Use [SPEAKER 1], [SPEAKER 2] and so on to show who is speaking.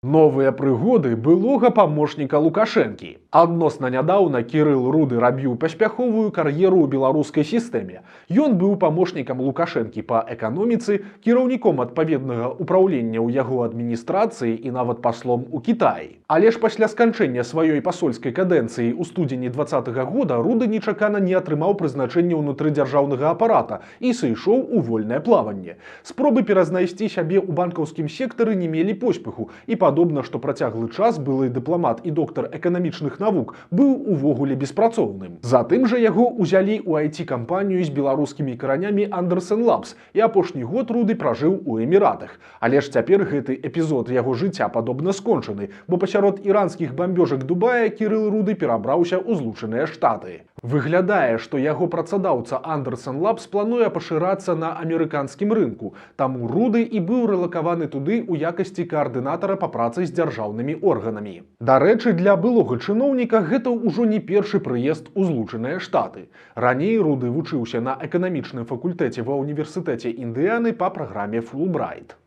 [SPEAKER 1] Новыя прыгоды былога памочніка Лукашэнкі. Адносна нядаўна Кірыл Руды рабіў паспяховую кар'еру ў беларускай сістэме. Ён быў памочнікам Лукашэнкі па эканоміцы, кіраўніком адпаведнага ўпраўлення ў яго адміністрацыі і нават паслом у Кітаі. Але ж пасля сканчэння сваёй пасольскай кадэнцыі ў студзені 2020 года Руды нечакана не атрымаў прызначэння ўнутры дзяржаўнага апарата і сышоў у вольнае плаванне. Спробы перазнайсці сябе ў банкаўскім сектары не мелі поспеху і падобна, што працяглы час былы дыпламат і доктар эканамічных навук быў увогуле беспрацоўным. Затым жа яго ўзялі ў IT-кампанію з беларускімі каранямі Андерсен Лабс, і апошні год Руды пражыў у Эміратах. Але ж цяпер гэты эпізод яго жыцця падобна скончаны, бо пасярод іранскіх бамбёжак Дубая Кірыл Руды перабраўся ў Злучаныя Штаты. Выглядае, што яго працадаўца Андерсен Лабс плануе пашырацца на амерыканскім рынку, таму Руды і быў рэлакаваны туды ў якасці каардынатара па працы з дзяржаўнымі органамі. Дарэчы, для былога чыноўніка гэта ўжо не першы прыезд у Злучаныя Штаты. Раней Руды вучыўся на эканамічным факультэце ва ўніверсітэце Індыяны па праграме Фулбрайт.